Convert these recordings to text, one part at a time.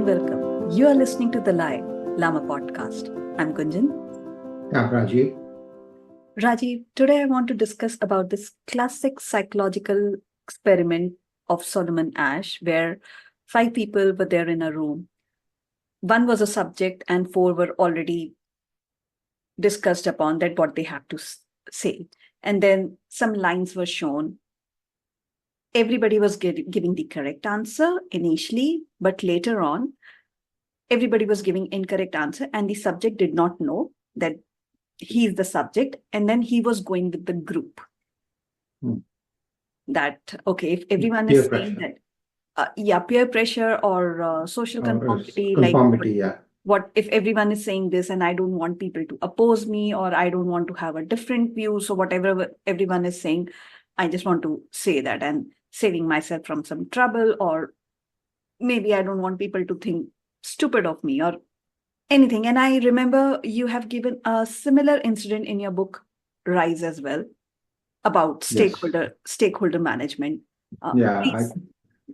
and welcome. You are listening to the Live Lama podcast. I'm Gunjan. I'm Rajiv. Rajiv, today I want to discuss about this classic psychological experiment of Solomon Asch, where 5 people were there in a room. One was a subject and 4 were already discussed upon that what they have to say. And then some lines were shown. Everybody was giving the correct answer initially, but later on, everybody was giving incorrect answer and the subject did not know that he is the subject, and then he was going with the group. That, okay, if everyone Peer is saying pressure. that, peer pressure or social conformity, Conformity, yeah. What if everyone is saying this and I don't want people to oppose me, or I don't want to have a different view, so whatever everyone is saying, I just want to say that and saving myself from some trouble, or maybe I don't want people to think stupid of me or anything. And I remember you have given a similar incident in your book Rise as well, about stakeholder management.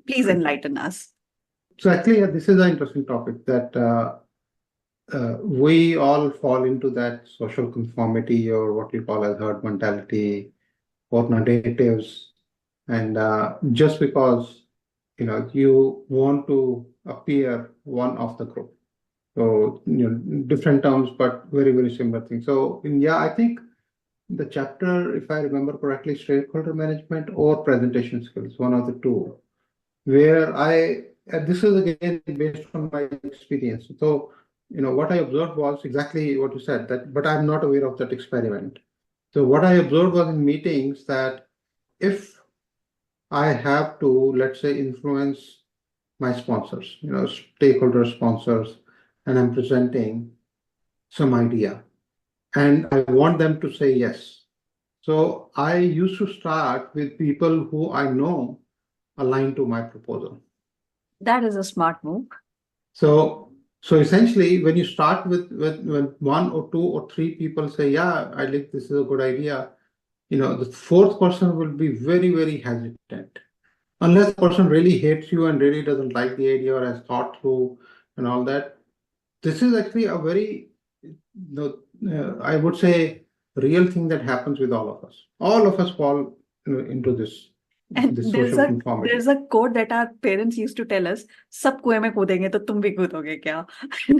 Please enlighten us. So actually, this is an interesting topic that we all fall into that social conformity, or what we call as herd mentality or narratives. And just because you want to appear one of the group. So different terms, but very, very similar things. So I think the chapter, if I remember correctly, stakeholder management or presentation skills, one of the two, where this is again based on my experience. So, what I observed was exactly what you said, but I'm not aware of that experiment. So what I observed was in meetings that if I have to, let's say, influence my sponsors, stakeholder sponsors, and I'm presenting some idea, and I want them to say yes. So I used to start with people who I know align to my proposal. That is a smart move. So essentially, when you start with when 1 or 2 or 3 people say, yeah, I think this is a good idea, the 4th person will be very, very hesitant. Unless the person really hates you and really doesn't like the idea or has thought through and all that. This is actually a very, I would say, real thing that happens with all of us. All of us fall into this social conformity. There's a quote that our parents used to tell us, "Sab kuएं में कूदेंगे तो तुम भी कूदोगे क्या?"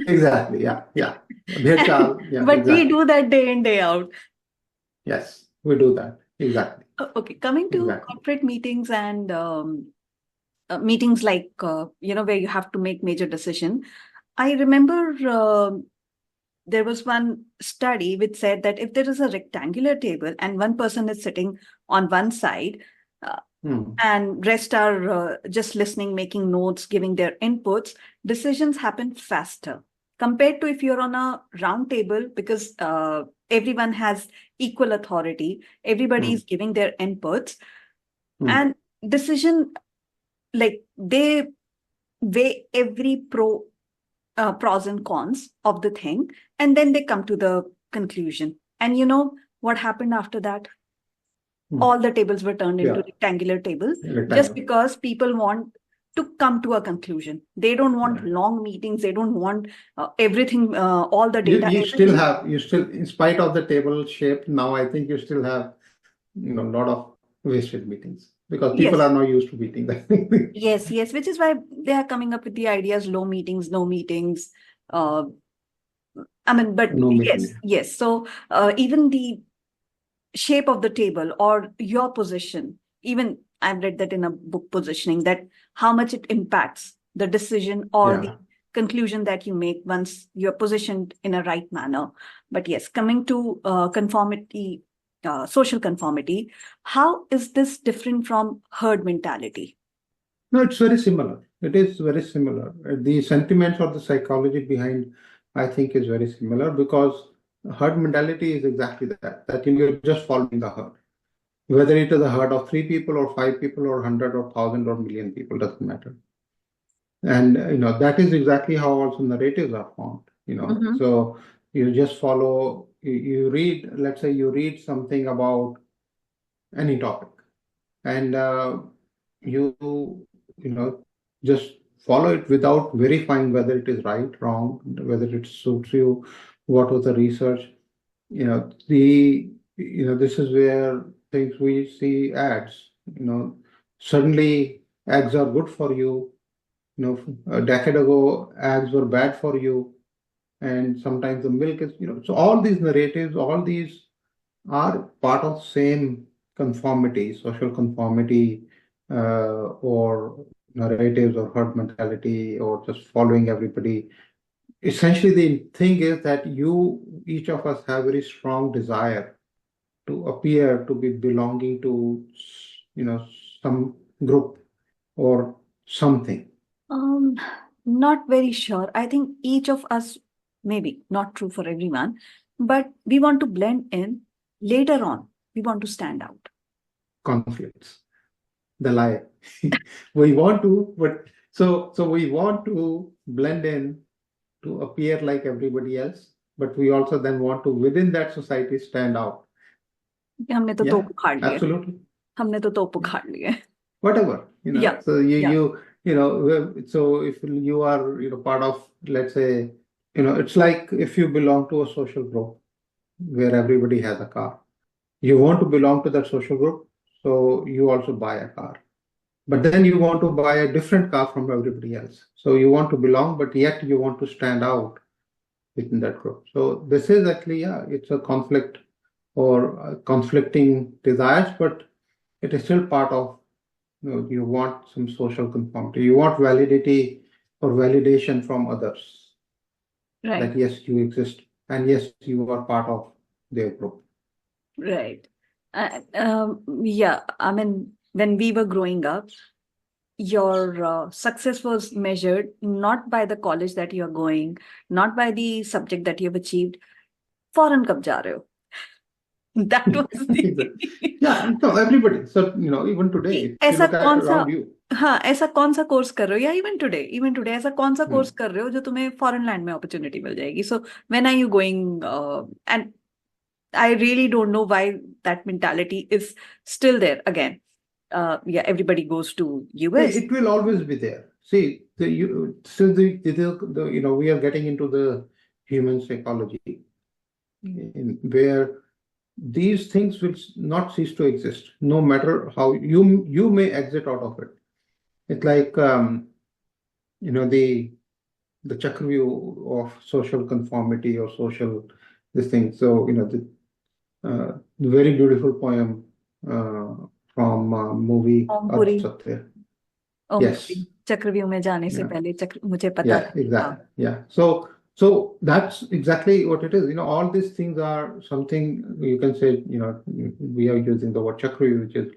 Exactly. Yeah. But exactly. We do that day in, day out. Yes, we do that. Exactly. Okay, coming to corporate meetings and meetings like, where you have to make major decision. I remember there was one study which said that if there is a rectangular table and one person is sitting on one side and rest are just listening, making notes, giving their inputs, decisions happen faster compared to if you're on a round table, because everyone has equal authority. Everybody is giving their inputs and decision, like they weigh every pros and cons of the thing, and then they come to the conclusion. And you know what happened after that? All the tables were turned into rectangular tables, just because people want to come to a conclusion. They don't want long meetings. They don't want everything, all the data. You still, in spite of the table shape, now I think you still have, a lot of wasted meetings. Because people are not used to meeting that. Yes, which is why they are coming up with the ideas, low meetings, no meetings. No meetings. Yes. So even the shape of the table or your position, even I've read that in a book, Positioning, that how much it impacts the decision or the conclusion that you make once you're positioned in a right manner. But yes, coming to conformity, social conformity, how is this different from herd mentality? No, it's very similar. It is very similar. The sentiments or the psychology behind, I think, is very similar, because herd mentality is exactly that you're just following the herd. Whether it is a herd of 3 people or 5 people or 100 or 1,000 or million people, doesn't matter. And, that is exactly how also narratives are formed, So you just follow, you read, let's say you read something about any topic, and you just follow it without verifying whether it is right, wrong, whether it suits you, what was the research. This is where things we see ads. Suddenly eggs are good for you. A decade ago, eggs were bad for you, and sometimes the milk is. So all these narratives, all these are part of same conformity, social conformity, or narratives or herd mentality, or just following everybody. Essentially, the thing is that each of us have very strong desire to appear to be belonging to, some group or something. Um, Not very sure. I think each of us, maybe not true for everyone, but we want to blend in. Later on, we want to stand out. Conflicts, the lie. We want to, but so we want to blend in to appear like everybody else, but we also then want to within that society stand out. हमने तो Yeah, तोप उखाड़ लिए absolutely. हमने तो तोप उखाड़ लिए Whatever, Yeah, so yeah. so if you are, part of, let's say, it's like if you belong to a social group where everybody has a car, you want to belong to that social group, so you also buy a car. But then you want to buy a different car from everybody else. So you want to belong, but yet you want to stand out within that group. So this is actually, yeah, it's a conflict or conflicting desires, but it is still part of, you want some social conformity. You want validity or validation from others Right, that yes, you exist and yes, you are part of their group. right. Yeah, I mean, when we were growing up, your success was measured not by the college that you're going, not by the subject that you've achieved. Foreign कब जा रहे हो? That was the Yeah, no, everybody. So, even today, कि if you ऐसा look at कौन सा around you, हाँ ऐसा कौन सा कोर्स कर रहे हो या इवन टुडे ऐसा कौन सा hmm, कोर्स कर रहे हो जो तुम्हें फॉरेन लैंड में अपॉर्चुनिटी मिल जाएगी so when are you going and I really don't know why that mentality is still there again. Yeah, everybody goes to US. it will always be there. See, we are getting into the human psychology, where these things will not cease to exist, no matter how you may exit out of it. It's like, the Chakravyuh of social conformity or social this thing. So, the very beautiful poem from movie Om Puri Satya. Yes. Om Puri चक्रव्यूह में जाने से Yeah. पहले मुझे पता Yeah, नहीं था exactly. Yeah. So that's exactly what it is. All these things are something you can say, we are using the word chakra, which is,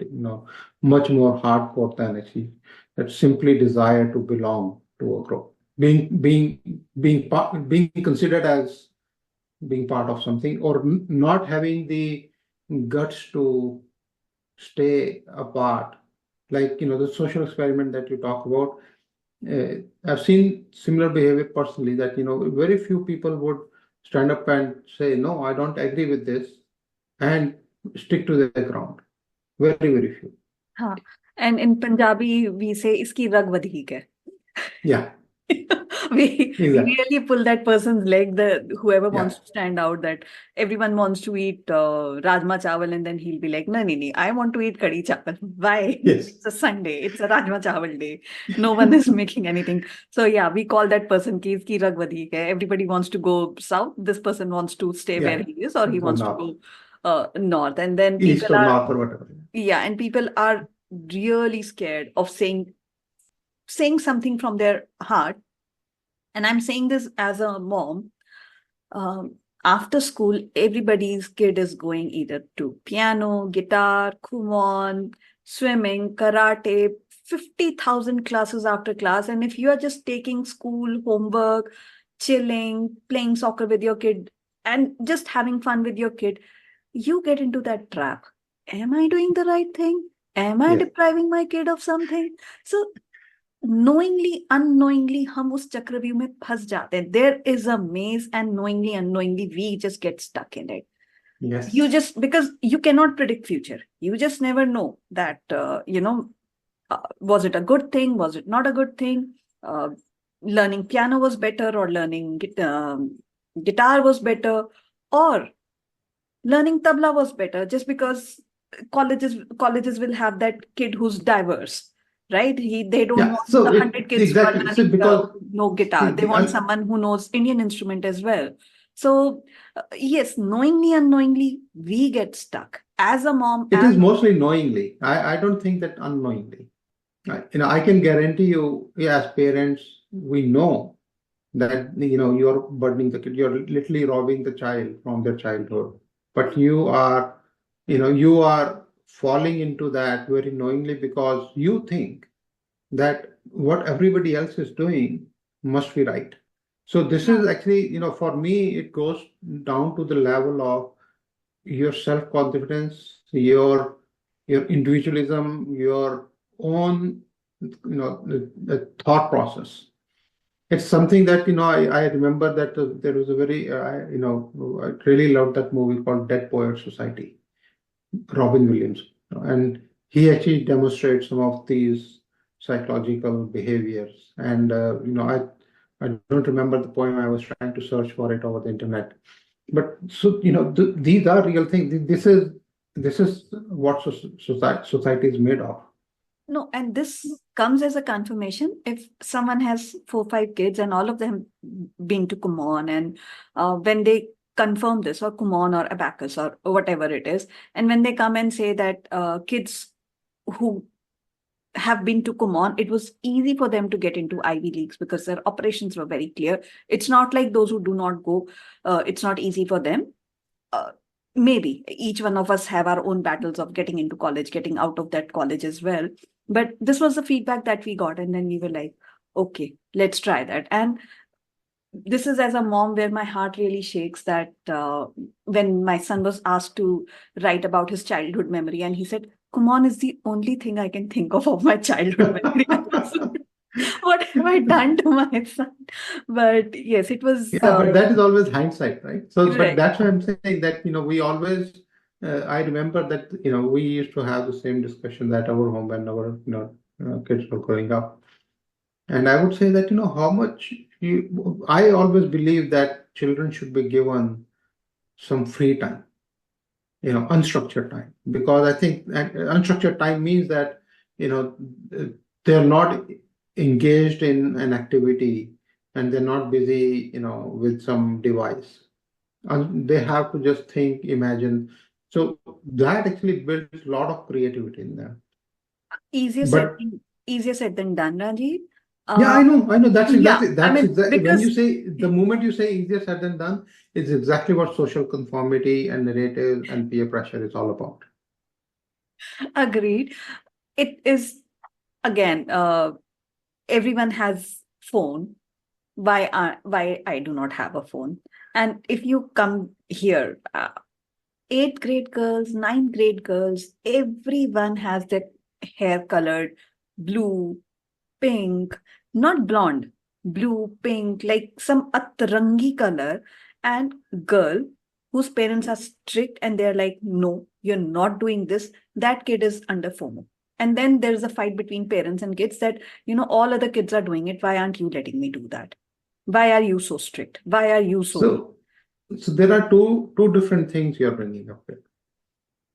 much more hardcore than actually that simply desire to belong to a group. Being considered as being part of something, or not having the guts to stay apart. Like, the social experiment that you talk about. I've seen similar behavior personally that, very few people would stand up and say, no, I don't agree with this, and stick to their ground. Very, very few. हाँ and in Punjabi we say इसकी रग वधीक है Yeah, we exactly. really pull that person's leg, the whoever Yeah, wants to stand out, that everyone wants to eat rajma chawal and then he'll be like no no no, I want to eat kadi chawal. Why? yes. It's a Sunday, it's a rajma chawal day, no one is making anything. So yeah, we call that person ki iski rag vadhik hai. Everybody wants to go south, this person wants to stay where Yeah, he is, or he go wants to north, go north, and then east people or are north or whatever. yeah, and people are really scared of saying something from their heart. And I'm saying this as a mom. After school, everybody's kid is going either to piano, guitar, kumon, swimming, karate, 50,000 classes after class. And if you are just taking school homework, chilling, playing soccer with your kid, and just having fun with your kid, you get into that trap. Am I doing the right thing? Am I Yes. depriving my kid of something? So knowingly unknowingly हम उस चक्रव्यूह में फंस जाते हैं. There is a maze, and knowingly unknowingly we just get stuck in it. Yes. You just, because you cannot predict future, you just never know that was it a good thing, was it not a good thing. uh, learning piano was better, or learning guitar was better, or learning tabla was better, just because colleges will have that kid who's diverse, right? They don't Yeah, want so the it 100 kids who are exactly. So learning because no guitar. see They the want someone who knows Indian instrument as well. So yes, knowingly, unknowingly, we get stuck as a mom. it is mostly knowingly. I don't think that unknowingly. I can guarantee you, yeah, as parents, we know that you're burdening the kid, you're literally robbing the child from their childhood. But you are falling into that very knowingly because you think that what everybody else is doing must be right. So this Yeah. is actually, for me, it goes down to the level of your self-confidence, your individualism, your own, the thought process. It's something that, I remember that there was a very, I really loved that movie called Dead Poets Society, Robin Williams. And he actually demonstrates some of these psychological behaviors. And, I don't remember the poem. I was trying to search for it over the internet. But so, these are real things. This is what society is made of. No, and this comes as a confirmation if someone has 4, 5 kids and all of them been to Kumon, and when they confirm this, or Kumon or Abacus or whatever it is, and when they come and say that kids who have been to Kumon, it was easy for them to get into Ivy Leagues because their operations were very clear. It's not like those who do not go, it's not easy for them. uh, Maybe each one of us have our own battles of getting into college, getting out of that college as well. But this was the feedback that we got, and then we were like, okay, let's try that. And this is, as a mom, where my heart really shakes, that when my son was asked to write about his childhood memory, and he said, Kumon is the only thing I can think of my childhood memory. I was like, what have I done to my son? But yes, it was Yeah, but that is always hindsight, right? So, but right. that's why I'm saying that, we always, I remember that, we used to have the same discussion at our home when our, kids were growing up. And I would say that, how much I always believe that children should be given some free time, unstructured time, because I think that unstructured time means that, you know, they're not engaged in an activity and they're not busy, with some device. And they have to just think, imagine. So that actually builds a lot of creativity in them. Easier said But than easier said than done, Ranjit. yeah, Uh, I know. That's yeah, exactly I that's mean, exactly when you because say the moment you say easier said than done, it's exactly what social conformity and narrative and peer pressure is all about. agreed. It is, again, everyone has phone. Why I do not have a phone? And if you come here, eighth grade girls, ninth grade girls, everyone has their hair colored blue, pink, not blonde, blue, pink, like some atrangi color, and girl whose parents are strict and they're like, no, you're not doing this. That kid is under FOMO. And then there's a fight between parents and kids that, all other kids are doing it. Why aren't you letting me do that? Why are you so strict? Why are you so mean? So there are two different things you're bringing up here.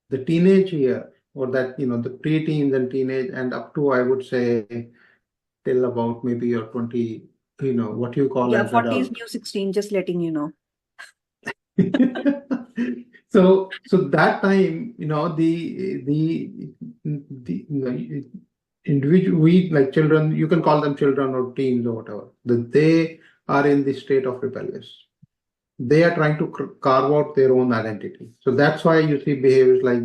The teenage year, or that the preteens and teenage, and up to I would say till about maybe your 20, what you call Yeah, as 40s adult. new 16, just letting you know. So that time, the individual, we like children, you can call them children or teens or whatever, that they are in the state of rebellious. They are trying to carve out their own identity. So that's why you see behaviors like,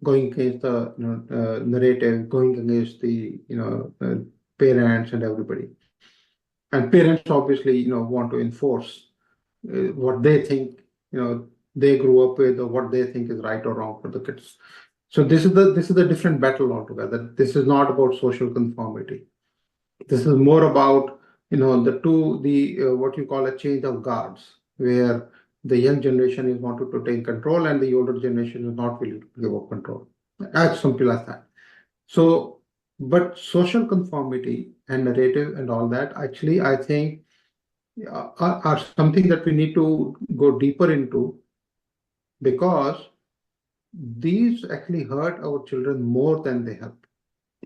going against the narrative, going against the parents and everybody. And parents obviously want to enforce what they think they grew up with, or what they think is right or wrong for the kids. So this is the different battle altogether. This is not about social conformity. This is more about the what you call a change of guards, where the young generation is wanted to take control and the older generation is not willing to give up control. As simple as that. So But social conformity and narrative and all that, actually, I think are something that we need to go deeper into, because these actually hurt our children more than they help.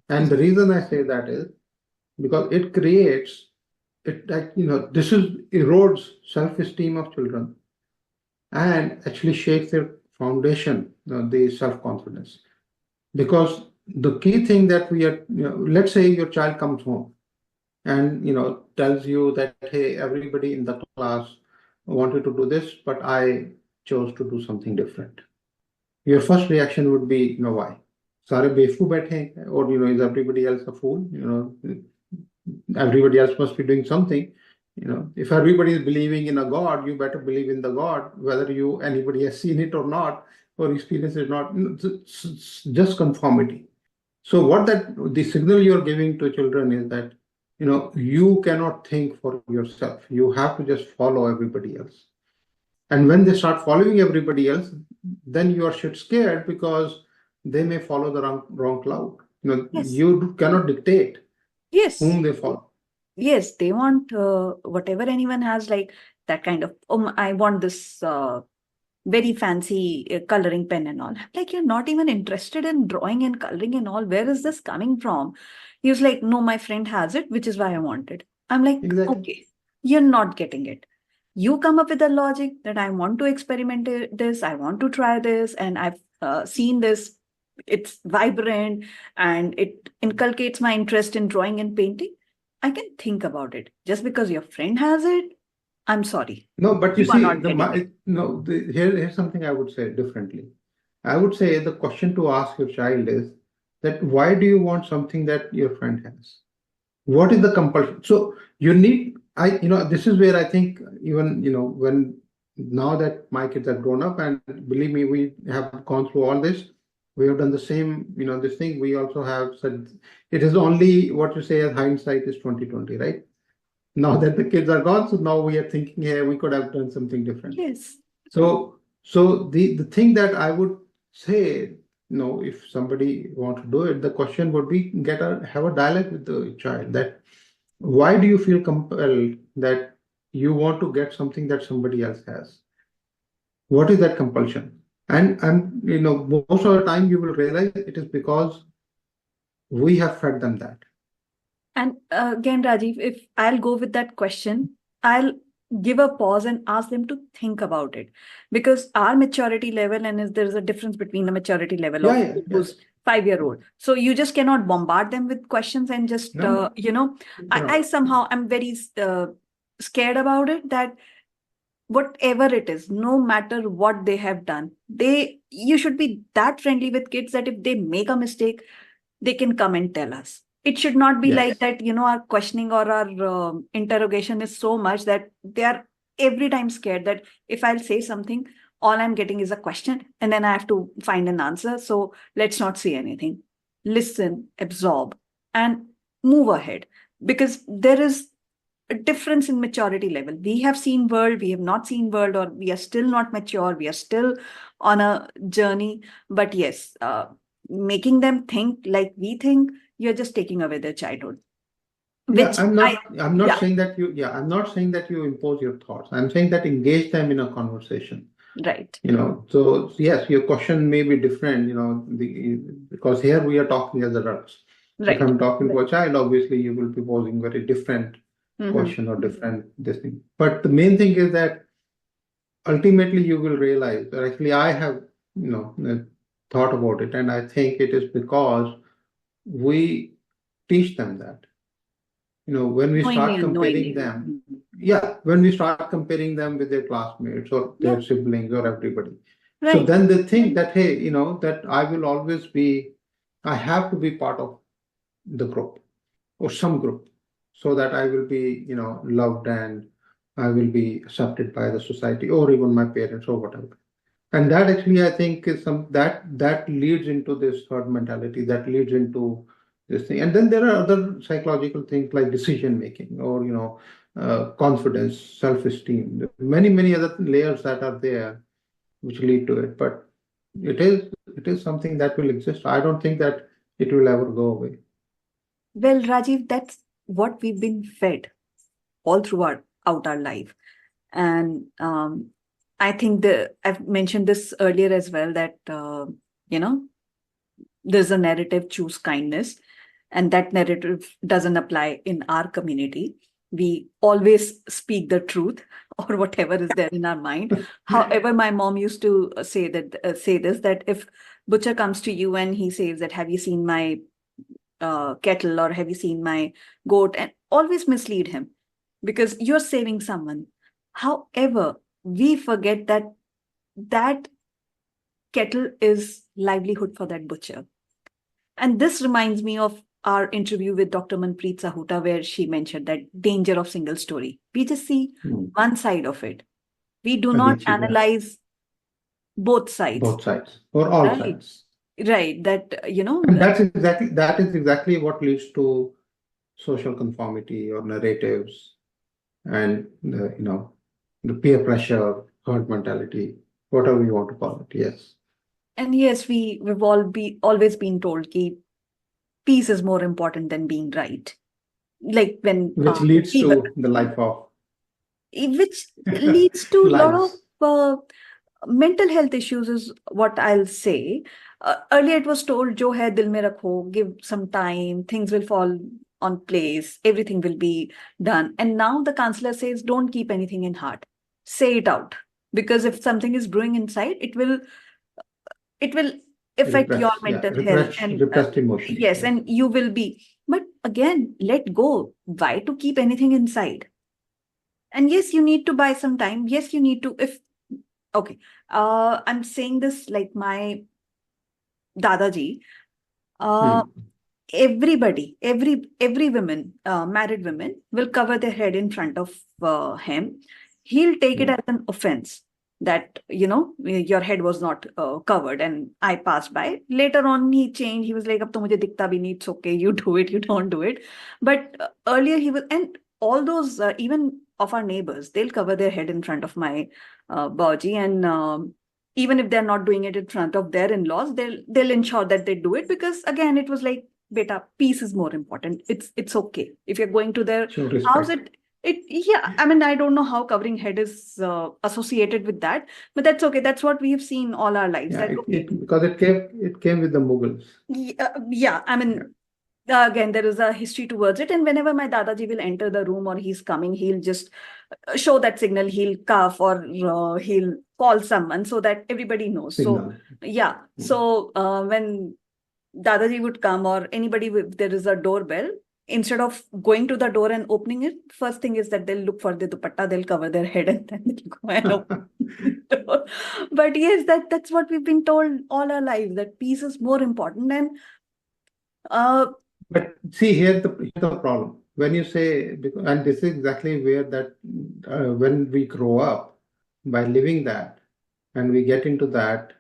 And the reason I say that is because it creates it, like, this is erodes self-esteem of children and actually shakes their foundation, the self-confidence. Because the key thing that we are, let's say your child comes home and tells you that, hey, everybody in the class wanted to do this, but I chose to do something different. Your first reaction would be, why? सारे बेवकूफ बैठे हैं, or is everybody else a fool? Everybody else must be doing something. If everybody is believing in a God, you better believe in the God, whether anybody has seen it or not, or experienced it or not. Just conformity. So the signal you're giving to children is that, you cannot think for yourself. You have to just follow everybody else. And when they start following everybody else, then you are shit scared because they may follow the wrong cloud. Yes. You cannot dictate Yes. whom they follow. Yes, they want whatever anyone has, like that kind of, I want this very fancy coloring pen and all. Like, you're not even interested in drawing and coloring and all. Where is this coming from? He was like, no, my friend has it, which is why I want it. I'm like, Exactly. okay, you're not getting it. You come up with a logic that I want to experiment this, I want to try this, and I've seen this. It's vibrant and it inculcates my interest in drawing and painting. I can think about it. Just because your friend has it, I'm sorry. No, but you You are see, not getting it. here's something I would say differently. I would say the question to ask your child is that why do you want something that your friend has? What is the compulsion? So this is where I think even, when now that my kids have grown up, and believe me, we have gone through all this, we have done the same, this thing. We also have said it is only what you say as hindsight is 2020, right? Now that the kids are gone, so now we are thinking, hey, we could have done something different. Yes. So the thing that I would say, if somebody wants to do it, the question would be have a dialogue with the child that why do you feel compelled that you want to get something that somebody else has? What is that compulsion? And most of the time you will realize it is because we have fed them that. And again, Rajiv, if I'll go with that question, I'll give a pause and ask them to think about it, because our maturity level, and there's a difference between the maturity level of who's 5-year-old. So you just cannot bombard them with questions and just, No. I somehow am very scared about it, that whatever it is, no matter what they have done, you should be that friendly with kids that if they make a mistake, they can come and tell us. It should not be like that, our questioning or our interrogation is so much that they are every time scared that if I'll say something, all I'm getting is a question and then I have to find an answer. So let's not say anything. Listen, absorb, and move ahead, because there is a difference in maturity level. We have seen world, we have not seen world, or we are still not mature, we are still on a journey. But yes, making them think like we think, you're just taking away their childhood. I'm not saying that you impose your thoughts. I'm saying that engage them in a conversation. Right. So yes, your question may be different, because here we are talking as adults. Right. If I'm talking to a child, obviously you will be posing very different question or different this thing. But the main thing is that ultimately you will realize that actually I have, thought about it, and I think it is because we teach them that. When we start comparing them, when we start comparing them with their classmates or their siblings or everybody. Right. So then they think that, hey, that I have to be part of the group or some group so that I will be, loved and I will be accepted by the society or even my parents or whatever. And that actually, I think, is that leads into this herd mentality, that leads into this thing. And then there are other psychological things like decision making or, confidence, self-esteem, many other layers that are there which lead to it. But it is something that will exist. I don't think that it will ever go away. Well, Rajiv, that's what we've been fed all throughout out our life. And I think I've mentioned this earlier as well, that, you know, there's a narrative, choose kindness, and that narrative doesn't apply in our community. We always speak the truth or whatever is there in our mind. However, my mom used to say this, that if butcher comes to you and he says that, have you seen my kettle, or have you seen my goat, and always mislead him, because you're saving someone. However, we forget that that kettle is livelihood for that butcher. And this reminds me of our interview with Dr. Manpreet Sahuta, where she mentioned that danger of single story. We just see one side of it. We do not analyze both sides. Both sides or all right? sides. Right. That, And that is exactly what leads to social conformity or narratives and the peer pressure, herd mentality, whatever you want to call it. Yes. And yes, we've always been told that peace is more important than being right. Like when which leads to the life of which leads to a lot lives. of mental health issues, is what I'll say. Earlier it was told, jo hai dil mein rakho, give some time, things will fall on place, everything will be done. And now the counselor says, don't keep anything in heart, say it out, because if something is brewing inside, it will affect your mental health, and repressed emotions. yes, and you will be. But again, let go. Why to keep anything inside? And yes, you need to buy some time. Yes, you need to, if okay, I'm saying this like my dadaji. Everybody, every woman, married women, will cover their head in front of him. He'll take it as an offense that, your head was not covered, and I passed by. Later on, he changed. He was like, "Ab to mujhe dikhta bhi nahi, it's okay. You do it, you don't do it." But earlier he was, and all those, even of our neighbors, they'll cover their head in front of my Baji, and even if they're not doing it in front of their in-laws, they'll ensure that they do it, because again, it was like, beta, peace is more important. It's okay if you're going to their house. Yeah, I mean, I don't know how covering head is associated with that, but that's okay. That's what we have seen all our lives. Yeah, because it came with the Mughals. Yeah, I mean, again, there is a history towards it, and whenever my dadaji will enter the room or he's coming, he'll just show that signal. He'll cough, or he'll call someone so that everybody knows. Signal. So yeah, so when Dadaji would come, or anybody, there is a doorbell, instead of going to the door and opening it, first thing is that they'll look for the dupatta, they'll cover their head, and then they'll go and open the door. But yes, that's what we've been told all our lives, that peace is more important. And but see, here's the problem. When you say, and this is exactly where that when we grow up by living that, and we get into that,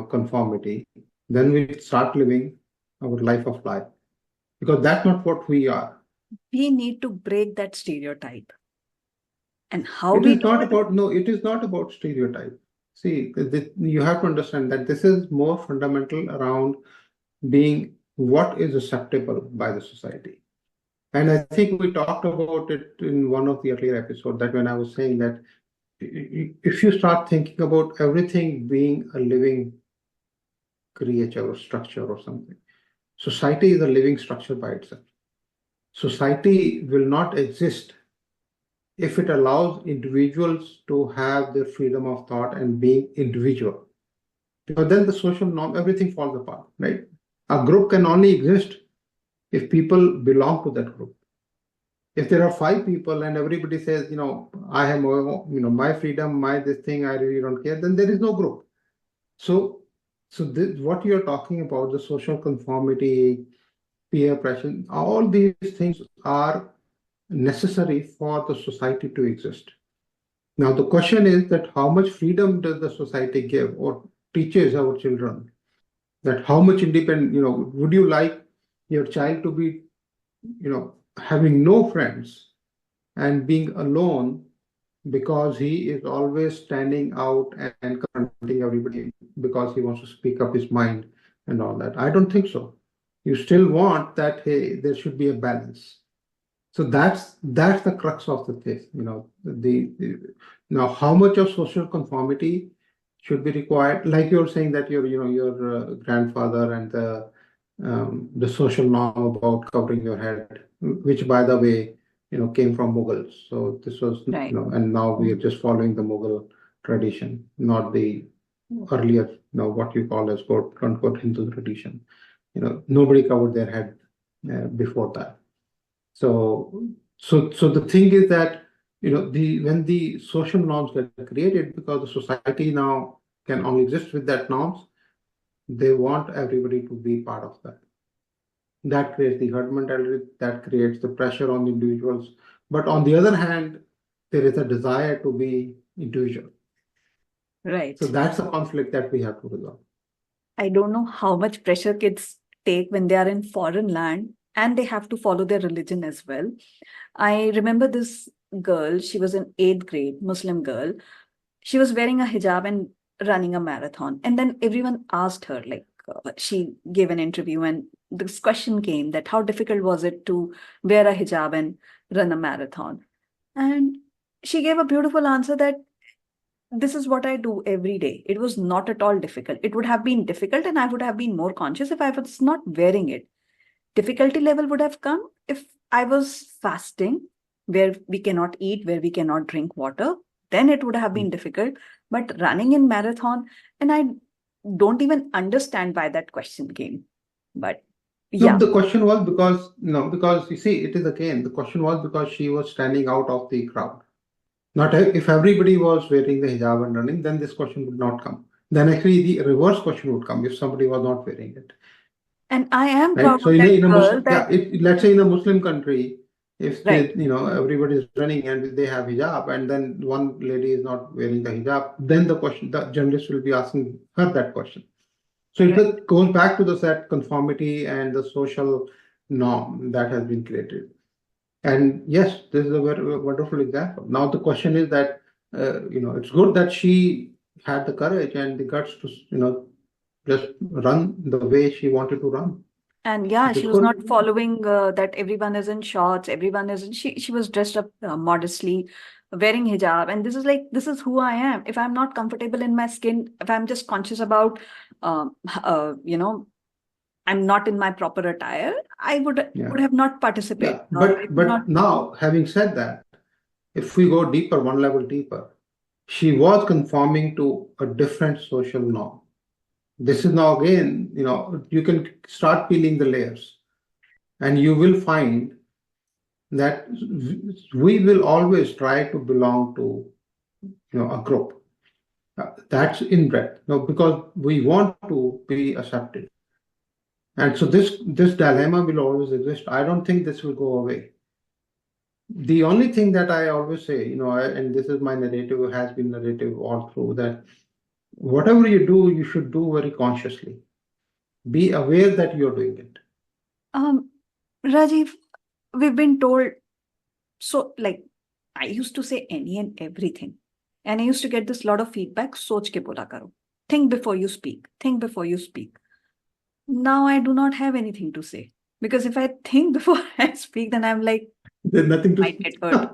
conformity, then we start living our life of life, because that's not what we are. We need to break that stereotype. And how it is not about, no, it is not about stereotype. See, you have to understand that this is more fundamental around being what is acceptable by the society. And I think we talked about it in one of the earlier episodes, that when I was saying that if you start thinking about everything being a living creature or structure or something, society is a living structure by itself. Society will not exist if it allows individuals to have their freedom of thought and being individual. Because then the social norm, everything falls apart, right? A group can only exist if people belong to that group. If there are 5 people and everybody says, I have, my freedom, my this thing, I really don't care, then there is no group. So what you're talking about, the social conformity, peer pressure, all these things are necessary for the society to exist. Now, the question is that how much freedom does the society give or teaches our children? That how much independent, would you like your child to be, having no friends and being alone because he is always standing out and confronting everybody because he wants to speak up his mind and all that? I don't think so. you still want that, hey, there should be a balance. So that's the crux of the thing, now how much of social conformity should be required? Like you're saying that your grandfather and the social norm about covering your head, which by the way, came from Mughals. So this was, Right. and now we are just following the Mughal tradition, not the earlier, what you call as quote unquote Hindu tradition. Nobody covered their head before that. So the thing is that when the social norms get created, because the society now can only exist with that norms, they want everybody to be part of that. That creates the herd mentality, that creates the pressure on individuals. But on the other hand, there is a desire to be individual. Right. So that's a conflict that we have to resolve. I don't know how much pressure kids take when they are in foreign land and they have to follow their religion as well. I remember this girl, she was in 8th grade, Muslim girl. She was wearing a hijab and running a marathon. And then everyone asked her, like, she gave an interview, and this question came that how difficult was it to wear a hijab and run a marathon? And she gave a beautiful answer that this is what I do every day. It was not at all difficult. It would have been difficult, and I would have been more conscious if I was not wearing it. Difficulty level would have come if I was fasting, where we cannot eat, where we cannot drink water. Then it would have been difficult. But running in marathon, and I don't even understand why that question came. But No, yeah, the question was because, because you see, it is again, the question was because she was standing out of the crowd. Not if everybody was wearing the hijab and running, then this question would not come. Then actually the reverse question would come if somebody was not wearing it. and I am Right. proud So of that in a girl Muslim, that, let's say in a Muslim country, if right, everybody is running and they have hijab, and then one lady is not wearing the hijab, then the journalist will be asking her that question. So right. it goes back to the set conformity and the social norm that has been created. And yes, this is a very wonderful example. Now the question is that it's good that she had the courage and the guts to just run the way she wanted to run. And yeah, It is she was not good. following that everyone is in shorts, everyone is in, she was dressed up modestly, wearing hijab. And this is like, this is who I am. If I'm not comfortable in my skin, if I'm just conscious about, um, you know, I'm not in my proper attire, I Yeah. would have not participated. Yeah. I would not. But now, having said that, if we go deeper, one level deeper, she was conforming to a different social norm. This is now again, you can start peeling the layers, and you will find that we will always try to belong to, a group. That's inbred, because we want to be accepted. And so this dilemma will always exist. I don't think this will go away. The only thing that I always say, and this is my narrative, has been narrative all through, that whatever you do, you should do very consciously. Be aware that you're doing it. Um, Rajiv, we've been told, so like, I used to say any and everything. And I used to get this lot of feedback, soch ke bola karo. Think before you speak. Think before you speak. Now I do not have anything to say. Because if I think before I speak, then I'm like, There's nothing to might get hurt.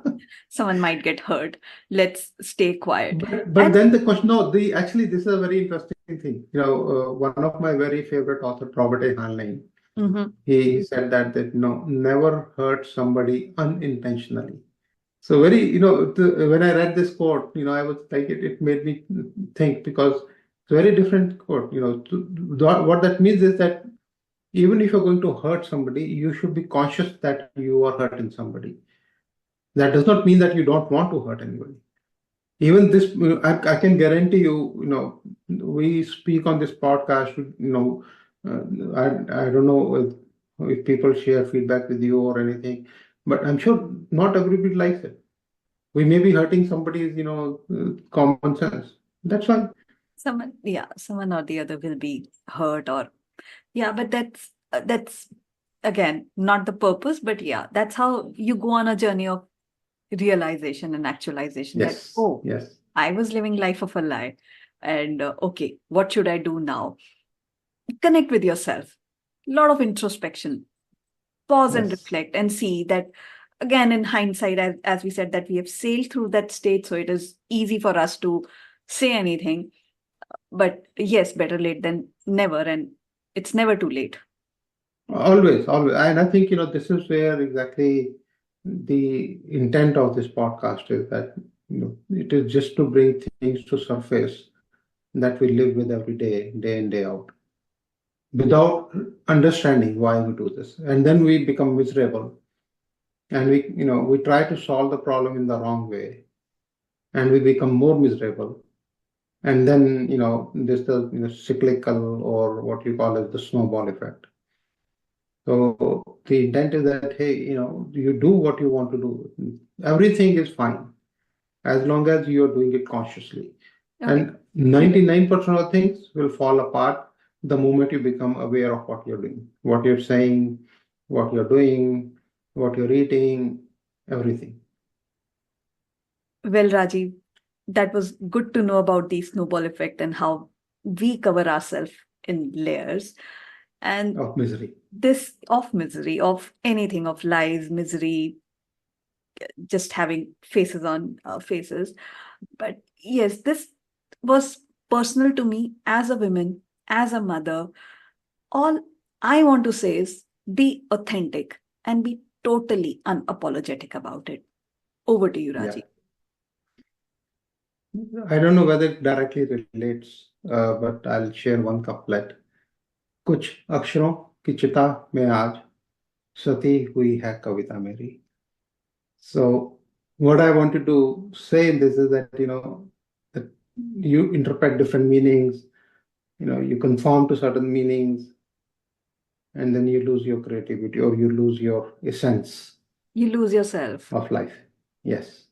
Someone might get hurt. Let's stay quiet. but And then the question, no, the actually this is a very interesting thing. One of my very favorite author, Robert A. Heinlein, mhm, he said that never hurt somebody unintentionally. So very, when I read this quote, I was like, it made me think, because it's a very different quote. What that means is that even if you're going to hurt somebody, you should be conscious that you are hurting somebody. That does not mean that you don't want to hurt anybody. Even this, I can guarantee you, we speak on this podcast, I don't know if people share feedback with you or anything, but I'm sure not everybody likes it. We may be hurting somebody's, common sense. That's fine. someone or the other will be hurt, or yeah, but that's again not the purpose, but yeah, that's how you go on a journey of realization and actualization that, Yes, oh, yes. I was living life of a lie. And okay, what should I do now? Connect with yourself. lot of introspection. Pause and Yes. reflect and see that, again, in hindsight, as we said, that we have sailed through that state, so it is easy for us to say anything. But yes, better late than never, and it's never too late. Always, always. And I think, this is where exactly the intent of this podcast is that, it is just to bring things to surface that we live with every day, day in, day out, without understanding why we do this. And then we become miserable and we try to solve the problem in the wrong way and we become more miserable. And then, there's the, cyclical or what you call as the snowball effect. So the intent is that, hey, you do what you want to do. Everything is fine as long as you're doing it consciously. Okay. And 99% of things will fall apart the moment you become aware of what you're doing, what you're saying, what you're doing, what you're eating, everything. Well, Rajiv, that was good to know about the snowball effect and how we cover ourselves in layers. And Of misery. This of misery, of anything, of lies, misery, just having faces on faces. But yes, this was personal to me as a woman, as a mother. All I want to say is be authentic and be totally unapologetic about it. Over to you, Rajiv. I don't know whether it directly relates, but I'll share one couplet. कुछ अक्षरों की चिता में आज सती हुई है कविता मेरी. So what I want to say in this is that, that you interpret different meanings, you conform to certain meanings, and then you lose your creativity or you lose your essence. You lose yourself. Of life. Yes.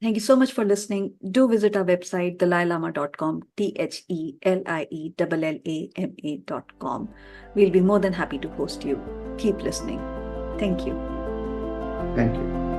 Thank you so much for listening. Do visit our website, thelielama.com, THELLILLAMA.com. We'll be more than happy to host you. Keep listening. Thank you. Thank you.